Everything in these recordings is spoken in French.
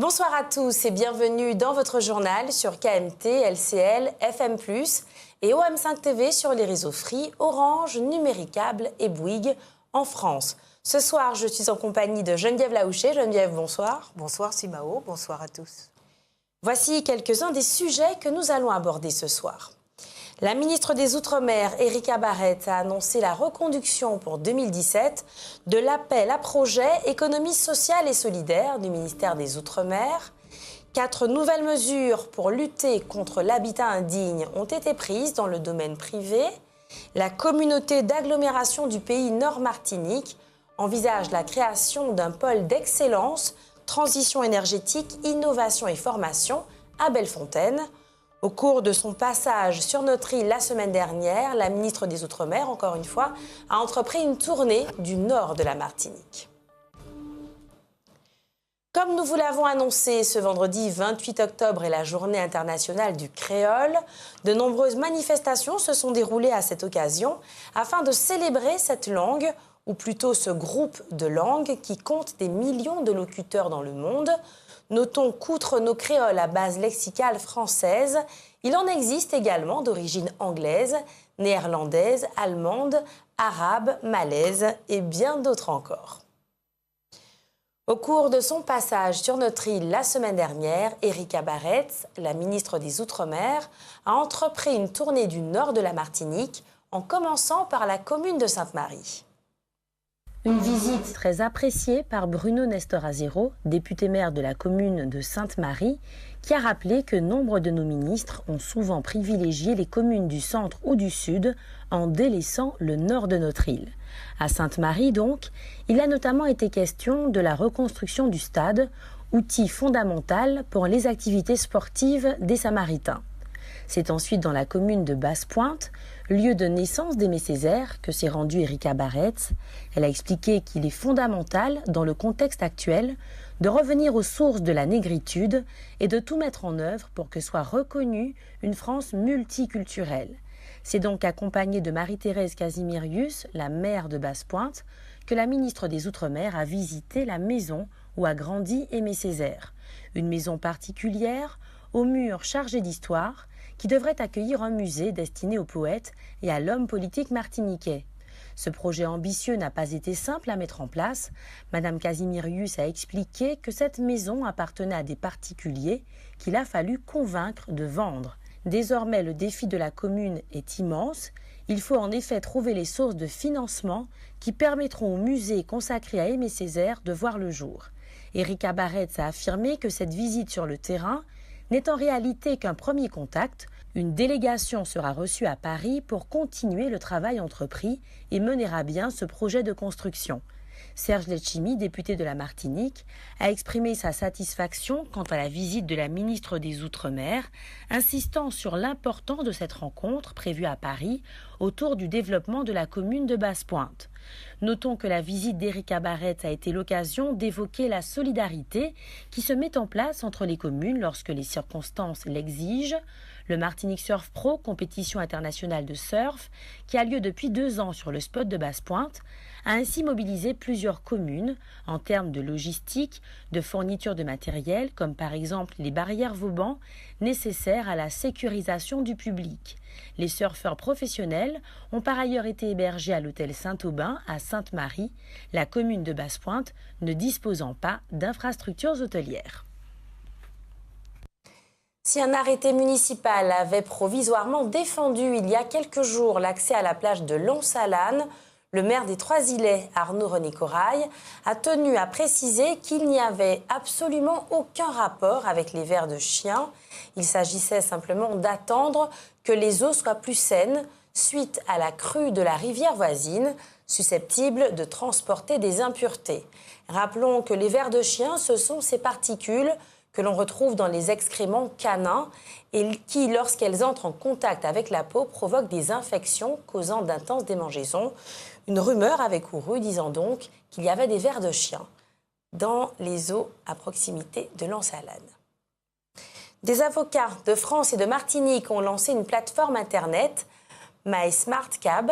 Bonsoir à tous et bienvenue dans votre journal sur KMT, LCL, FM+, et OM5 TV sur les réseaux Free, Orange, Numéricable et Bouygues en France. Ce soir, je suis en compagnie de Geneviève Laouché. Geneviève, bonsoir. Bonsoir Simao, bonsoir à tous. Voici quelques-uns des sujets que nous allons aborder ce soir. La ministre des Outre-mer, Ericka Bareisz, a annoncé la reconduction pour 2017 de l'appel à projet économie sociale et solidaire du ministère des Outre-mer. 4 nouvelles mesures pour lutter contre l'habitat indigne ont été prises dans le domaine privé. La communauté d'agglomération du pays Nord-Martinique envisage la création d'un pôle d'excellence, transition énergétique, innovation et formation à Bellefontaine. Au cours de son passage sur notre île la semaine dernière, la ministre des Outre-mer, encore une fois, a entrepris une tournée du nord de la Martinique. Comme nous vous l'avons annoncé, ce vendredi 28 octobre est la journée internationale du créole. De nombreuses manifestations se sont déroulées à cette occasion afin de célébrer cette langue, ou plutôt ce groupe de langues qui compte des millions de locuteurs dans le monde. Notons qu'outre nos créoles à base lexicale française, il en existe également d'origine anglaise, néerlandaise, allemande, arabe, malaise et bien d'autres encore. Au cours de son passage sur notre île la semaine dernière, Ericka Bareisz, la ministre des Outre-mer, a entrepris une tournée du nord de la Martinique en commençant par la commune de Sainte-Marie. Une visite très appréciée par Bruno Nestorazero, député maire de la commune de Sainte-Marie, qui a rappelé que nombre de nos ministres ont souvent privilégié les communes du centre ou du sud en délaissant le nord de notre île. À Sainte-Marie donc, il a notamment été question de la reconstruction du stade, outil fondamental pour les activités sportives des Samaritains. C'est ensuite dans la commune de Basse-Pointe, lieu de naissance d'Aimé Césaire, que s'est rendue Ericka Bareisz. Elle a expliqué qu'il est fondamental, dans le contexte actuel, de revenir aux sources de la négritude et de tout mettre en œuvre pour que soit reconnue une France multiculturelle. C'est donc accompagnée de Marie-Thérèse Casimirius, la maire de Basse-Pointe, que la ministre des Outre-mer a visité la maison où a grandi Aimé Césaire. Une maison particulière, aux murs chargés d'histoire, qui devrait accueillir un musée destiné aux poètes et à l'homme politique martiniquais. Ce projet ambitieux n'a pas été simple à mettre en place. Madame Casimirius a expliqué que cette maison appartenait à des particuliers qu'il a fallu convaincre de vendre. Désormais, le défi de la commune est immense. Il faut en effet trouver les sources de financement qui permettront au musée consacré à Aimé Césaire de voir le jour. Ericka Bareisz a affirmé que cette visite sur le terrain n'est en réalité qu'un premier contact. Une délégation sera reçue à Paris pour continuer le travail entrepris et mener à bien ce projet de construction. Serge Letchimy, député de la Martinique, a exprimé sa satisfaction quant à la visite de la ministre des Outre-mer, insistant sur l'importance de cette rencontre prévue à Paris autour du développement de la commune de Basse-Pointe. Notons que la visite d'Ericka Bareisz a été l'occasion d'évoquer la solidarité qui se met en place entre les communes lorsque les circonstances l'exigent. Le Martinique Surf Pro, compétition internationale de surf, qui a lieu depuis 2 ans sur le spot de Basse-Pointe, a ainsi mobilisé plusieurs communes en termes de logistique, de fourniture de matériel, comme par exemple les barrières Vauban nécessaires à la sécurisation du public. Les surfeurs professionnels ont par ailleurs été hébergés à l'hôtel Saint-Aubin à Sainte-Marie, la commune de Basse-Pointe ne disposant pas d'infrastructures hôtelières. Si un arrêté municipal avait provisoirement défendu il y a quelques jours l'accès à la plage de Lons-Salane, le maire des Trois-Îlets, Arnaud-René Corail, a tenu à préciser qu'il n'y avait absolument aucun rapport avec les vers de chien. Il s'agissait simplement d'attendre que les eaux soient plus saines suite à la crue de la rivière voisine, susceptible de transporter des impuretés. Rappelons que les vers de chien, ce sont ces particules que l'on retrouve dans les excréments canins et qui, lorsqu'elles entrent en contact avec la peau, provoquent des infections causant d'intenses démangeaisons. Une rumeur avait couru disant donc qu'il y avait des vers de chien dans les eaux à proximité de Lons-Salane. Des avocats de France et de Martinique ont lancé une plateforme internet, MySmartCab,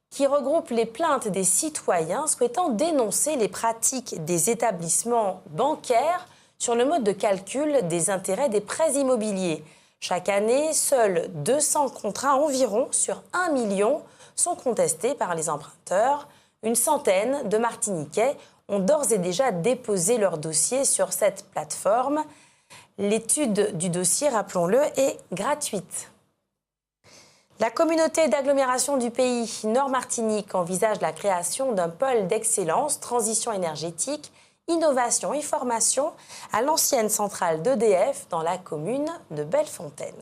qui regroupe les plaintes des citoyens souhaitant dénoncer les pratiques des établissements bancaires sur le mode de calcul des intérêts des prêts immobiliers. Chaque année, seuls 200 contrats environ sur 1 million sont contestés par les emprunteurs. Une centaine de Martiniquais ont d'ores et déjà déposé leur dossier sur cette plateforme. L'étude du dossier, rappelons-le, est gratuite. La communauté d'agglomération du pays Nord-Martinique envisage la création d'un pôle d'excellence, transition énergétique, innovation et formation à l'ancienne centrale d'EDF dans la commune de Bellefontaine.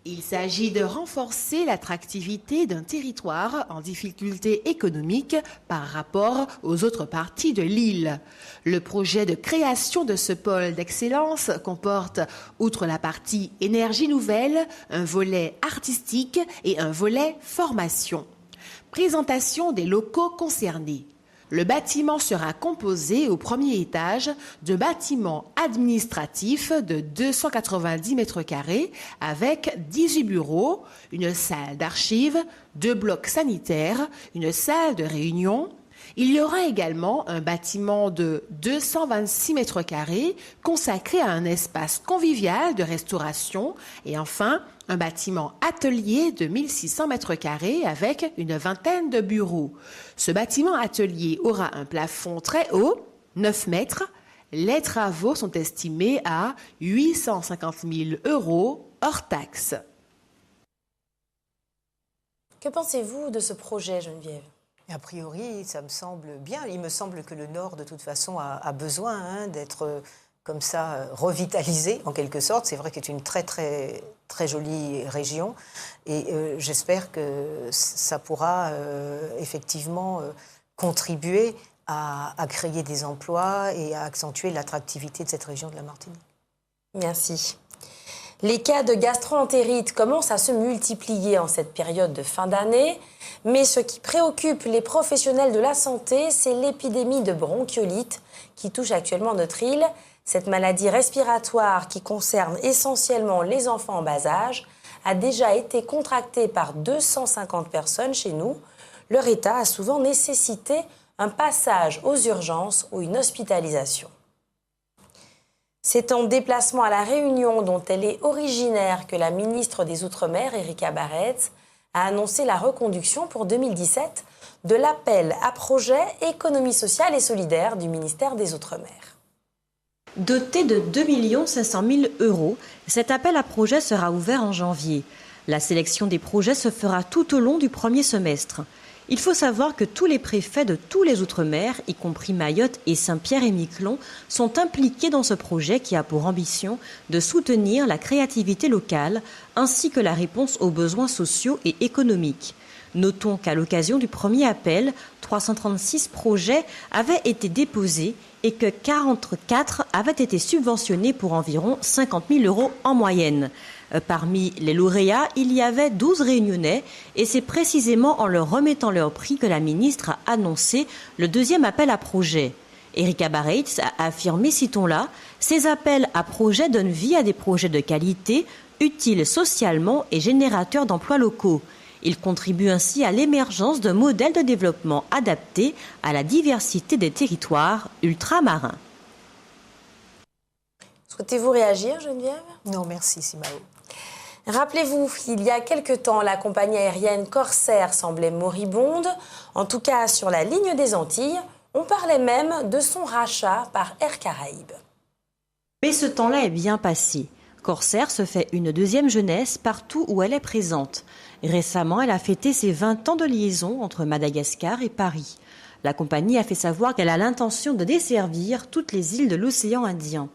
Il s'agit de renforcer l'attractivité d'un territoire en difficulté économique par rapport aux autres parties de l'île. Le projet de création de ce pôle d'excellence comporte, outre la partie énergie nouvelle, un volet artistique et un volet formation. Présentation des locaux concernés. Le bâtiment sera composé au premier étage de bâtiments administratifs de 290 mètres carrés avec 18 bureaux, une salle d'archives, 2 blocs sanitaires, une salle de réunion. Il y aura également un bâtiment de 226 mètres carrés consacré à un espace convivial de restauration et enfin un bâtiment atelier de 1600 mètres carrés avec une vingtaine de bureaux. Ce bâtiment atelier aura un plafond très haut, 9 mètres. Les travaux sont estimés à 850 000 € hors taxes. Que pensez-vous de ce projet, Geneviève ? A priori, ça me semble bien. Il me semble que le Nord, de toute façon, a besoin d'être comme ça revitalisé, en quelque sorte. C'est vrai que c'est une très, très, très jolie région. Et j'espère que ça pourra effectivement contribuer à créer des emplois et à accentuer l'attractivité de cette région de la Martinique. Merci. Les cas de gastro-entérite commencent à se multiplier en cette période de fin d'année. Mais ce qui préoccupe les professionnels de la santé, c'est l'épidémie de bronchiolite qui touche actuellement notre île. Cette maladie respiratoire qui concerne essentiellement les enfants en bas âge a déjà été contractée par 250 personnes chez nous. Leur état a souvent nécessité un passage aux urgences ou une hospitalisation. C'est en déplacement à La Réunion, dont elle est originaire, que la ministre des Outre-mer, Erika Barretz, a annoncé la reconduction pour 2017 de l'appel à projet économie sociale et solidaire du ministère des Outre-mer. Doté de 2 500 000 €, cet appel à projet sera ouvert en janvier. La sélection des projets se fera tout au long du premier semestre. Il faut savoir que tous les préfets de tous les Outre-mer, y compris Mayotte et Saint-Pierre-et-Miquelon, sont impliqués dans ce projet qui a pour ambition de soutenir la créativité locale ainsi que la réponse aux besoins sociaux et économiques. Notons qu'à l'occasion du premier appel, 336 projets avaient été déposés et que 44 avaient été subventionnés pour environ 50 000 € en moyenne. Parmi les lauréats, il y avait 12 Réunionnais et c'est précisément en leur remettant leur prix que la ministre a annoncé le deuxième appel à projet. Erika Barretz a affirmé, citons-la, « Ces appels à projet donnent vie à des projets de qualité, utiles socialement et générateurs d'emplois locaux. Ils contribuent ainsi à l'émergence d'un modèle de développement adapté à la diversité des territoires ultramarins. » Souhaitez-vous réagir, Geneviève ? Non, merci, Simao. Rappelez-vous, il y a quelque temps, la compagnie aérienne Corsair semblait moribonde. En tout cas, sur la ligne des Antilles, on parlait même de son rachat par Air Caraïbes. Mais ce temps-là est bien passé. Corsair se fait une deuxième jeunesse partout où elle est présente. Récemment, elle a fêté ses 20 ans de liaison entre Madagascar et Paris. La compagnie a fait savoir qu'elle a l'intention de desservir toutes les îles de l'océan Indien.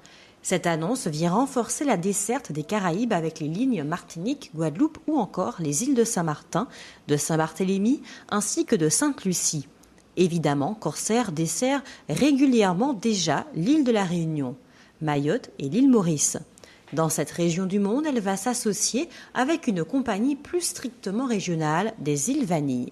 Cette annonce vient renforcer la desserte des Caraïbes avec les lignes Martinique, Guadeloupe ou encore les îles de Saint-Martin, de Saint-Barthélemy ainsi que de Sainte-Lucie. Évidemment, Corsair dessert régulièrement déjà l'île de la Réunion, Mayotte et l'île Maurice. Dans cette région du monde, elle va s'associer avec une compagnie plus strictement régionale des îles Vanille.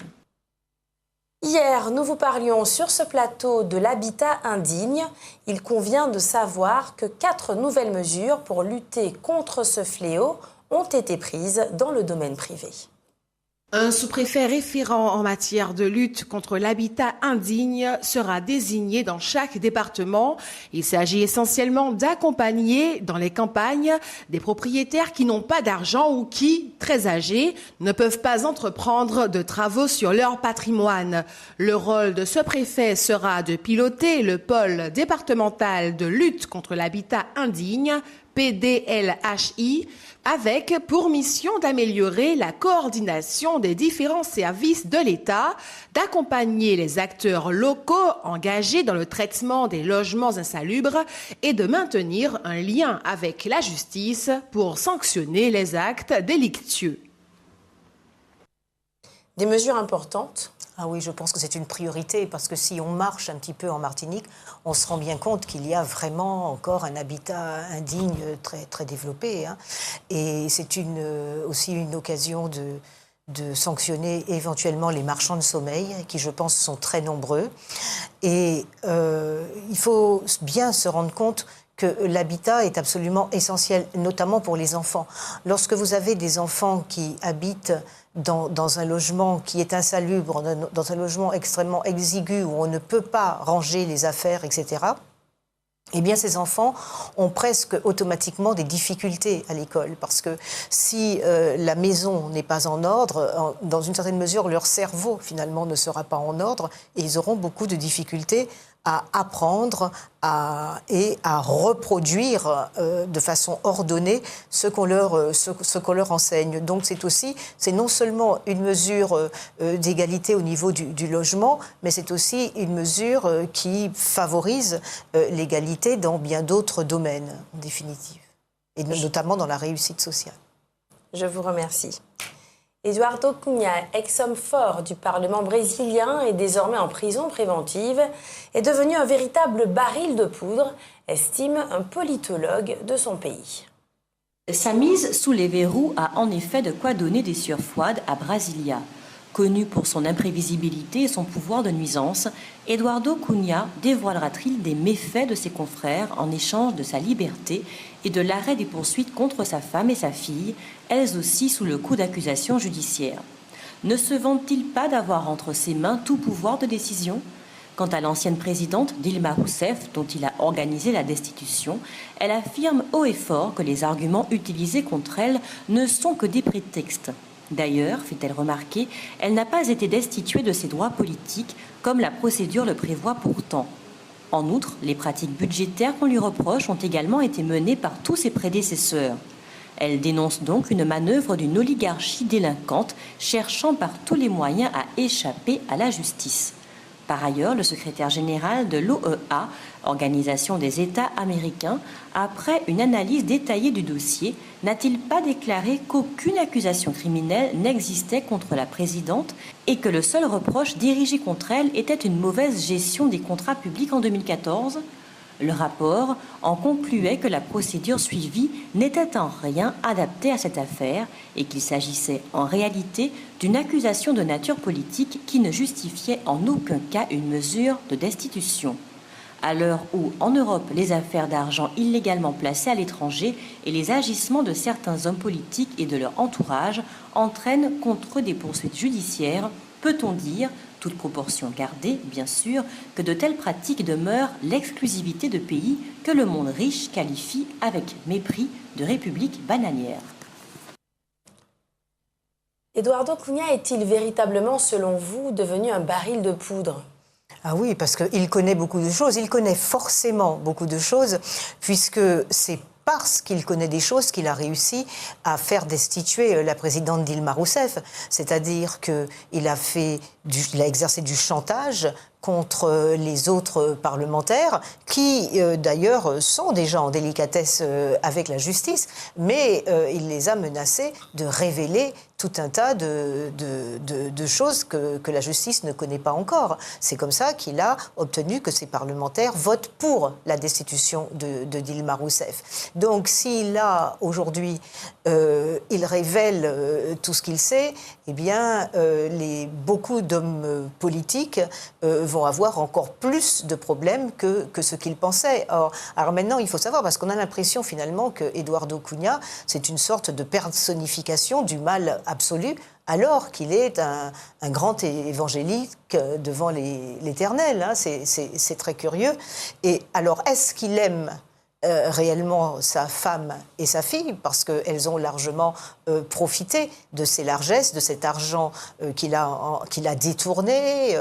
Hier, nous vous parlions sur ce plateau de l'habitat indigne. Il convient de savoir que 4 nouvelles mesures pour lutter contre ce fléau ont été prises dans le domaine privé. Un sous-préfet référent en matière de lutte contre l'habitat indigne sera désigné dans chaque département. Il s'agit essentiellement d'accompagner dans les campagnes des propriétaires qui n'ont pas d'argent ou qui, très âgés, ne peuvent pas entreprendre de travaux sur leur patrimoine. Le rôle de ce préfet sera de piloter le pôle départemental de lutte contre l'habitat indigne, PDLHI, avec pour mission d'améliorer la coordination des différents services de l'État, d'accompagner les acteurs locaux engagés dans le traitement des logements insalubres et de maintenir un lien avec la justice pour sanctionner les actes délictueux. Des mesures importantes. Ah oui, je pense que c'est une priorité parce que si on marche un petit peu en Martinique, on se rend bien compte qu'il y a vraiment encore un habitat indigne très, très développé. Hein. Et c'est aussi une occasion de sanctionner éventuellement les marchands de sommeil qui, je pense, sont très nombreux. Et il faut bien se rendre compte que l'habitat est absolument essentiel, notamment pour les enfants. Lorsque vous avez des enfants qui habitent dans un logement qui est insalubre, dans un logement extrêmement exigu, où on ne peut pas ranger les affaires, etc., eh bien, ces enfants ont presque automatiquement des difficultés à l'école. Parce que si la maison n'est pas en ordre, dans une certaine mesure, leur cerveau, finalement, ne sera pas en ordre et ils auront beaucoup de difficultés à apprendre et à reproduire de façon ordonnée ce qu'on leur enseigne. Donc c'est non seulement une mesure d'égalité au niveau du logement, mais c'est aussi une mesure qui favorise l'égalité dans bien d'autres domaines, en définitive, et notamment dans la réussite sociale. Je vous remercie. Eduardo Cunha, ex-homme fort du Parlement brésilien et désormais en prison préventive, est devenu un véritable baril de poudre, estime un politologue de son pays. Sa mise sous les verrous a en effet de quoi donner des sueurs froides à Brasilia. Connu pour son imprévisibilité et son pouvoir de nuisance, Eduardo Cunha dévoilera-t-il des méfaits de ses confrères en échange de sa liberté et de l'arrêt des poursuites contre sa femme et sa fille, elles aussi sous le coup d'accusations judiciaires? Ne se vante-t-il pas d'avoir entre ses mains tout pouvoir de décision? Quant à l'ancienne présidente Dilma Rousseff, dont il a organisé la destitution, elle affirme haut et fort que les arguments utilisés contre elle ne sont que des prétextes. D'ailleurs, fait-elle remarquer, elle n'a pas été destituée de ses droits politiques, comme la procédure le prévoit pourtant. En outre, les pratiques budgétaires qu'on lui reproche ont également été menées par tous ses prédécesseurs. Elle dénonce donc une manœuvre d'une oligarchie délinquante cherchant par tous les moyens à échapper à la justice. Par ailleurs, le secrétaire général de l'OEA, Organisation des États américains, après une analyse détaillée du dossier, n'a-t-il pas déclaré qu'aucune accusation criminelle n'existait contre la présidente et que le seul reproche dirigé contre elle était une mauvaise gestion des contrats publics en 2014 ? Le rapport en concluait que la procédure suivie n'était en rien adaptée à cette affaire et qu'il s'agissait en réalité d'une accusation de nature politique qui ne justifiait en aucun cas une mesure de destitution. À l'heure où, en Europe, les affaires d'argent illégalement placées à l'étranger et les agissements de certains hommes politiques et de leur entourage entraînent contre eux des poursuites judiciaires, peut-on dire, toute proportion gardée, bien sûr, que de telles pratiques demeurent l'exclusivité de pays que le monde riche qualifie avec mépris de république bananière. Eduardo Cunha est-il véritablement, selon vous, devenu un baril de poudre ? Ah oui, parce qu'il connaît beaucoup de choses. Il connaît forcément beaucoup de choses, puisque c'est parce qu'il connaît des choses qu'il a réussi à faire destituer la présidente Dilma Rousseff. C'est-à-dire qu'il a exercé du chantage contre les autres parlementaires qui, d'ailleurs, sont déjà en délicatesse avec la justice, mais il les a menacés de révéler tout un tas de choses que la justice ne connaît pas encore. C'est comme ça qu'il a obtenu que ces parlementaires votent pour la destitution de Dilma Rousseff. Donc, s'il a aujourd'hui, il révèle tout ce qu'il sait, eh bien, beaucoup d'hommes politiques vont avoir encore plus de problèmes que ce qu'ils pensaient. Alors maintenant, il faut savoir, parce qu'on a l'impression finalement que Eduardo Cunha, c'est une sorte de personnification du mal absolu, alors qu'il est un grand évangélique devant l'Éternel. Hein. C'est très curieux. Et alors, est-ce qu'il aime réellement sa femme et sa fille, parce qu'elles ont largement profité de ses largesses, de cet argent qu'il a détourné,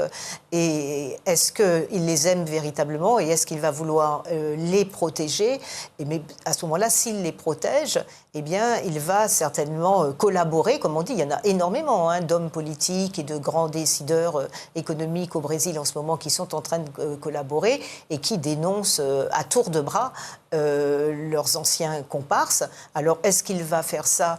et est-ce qu'il les aime véritablement, et est-ce qu'il va vouloir les protéger? Mais à ce moment-là, s'il les protège, eh bien, il va certainement collaborer, comme on dit. Il y en a énormément d'hommes politiques et de grands décideurs économiques au Brésil en ce moment qui sont en train de collaborer et qui dénoncent à tour de bras leurs anciens comparses. Alors, est-ce qu'il va faire ça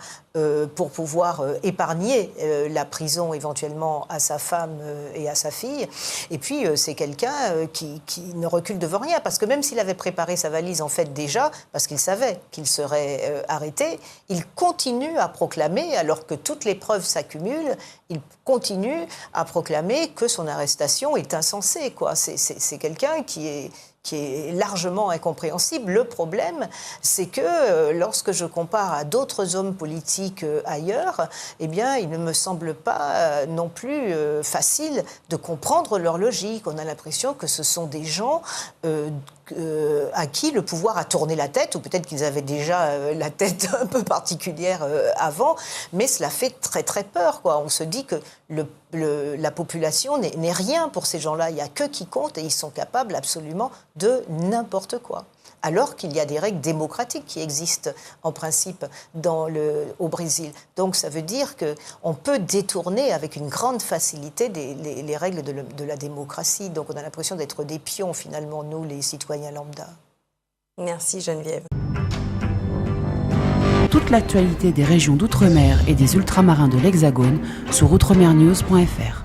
pour pouvoir épargner la prison éventuellement à sa femme et à sa fille? Et puis, c'est quelqu'un qui ne recule devant rien, parce que même s'il avait préparé sa valise, en fait, déjà, parce qu'il savait qu'il serait arrêté, il continue à proclamer, alors que toutes les preuves s'accumulent, il continue à proclamer que son arrestation est insensée, quoi. C'est quelqu'un qui est largement incompréhensible. Le problème, c'est que lorsque je compare à d'autres hommes politiques ailleurs, eh bien, il ne me semble pas non plus facile de comprendre leur logique. On a l'impression que ce sont des gens à qui le pouvoir a tourné la tête, ou peut-être qu'ils avaient déjà la tête un peu particulière avant, mais cela fait très très peur, quoi. On se dit que la population n'est rien pour ces gens-là. Il n'y a que qui compte, et ils sont capables absolument de n'importe quoi. Alors qu'il y a des règles démocratiques qui existent en principe au Brésil. Donc ça veut dire qu'on peut détourner avec une grande facilité les règles de la démocratie. Donc on a l'impression d'être des pions finalement, nous les citoyens lambda. Merci Geneviève. Toute l'actualité des régions d'outre-mer et des ultramarins de l'Hexagone sur outremernews.fr.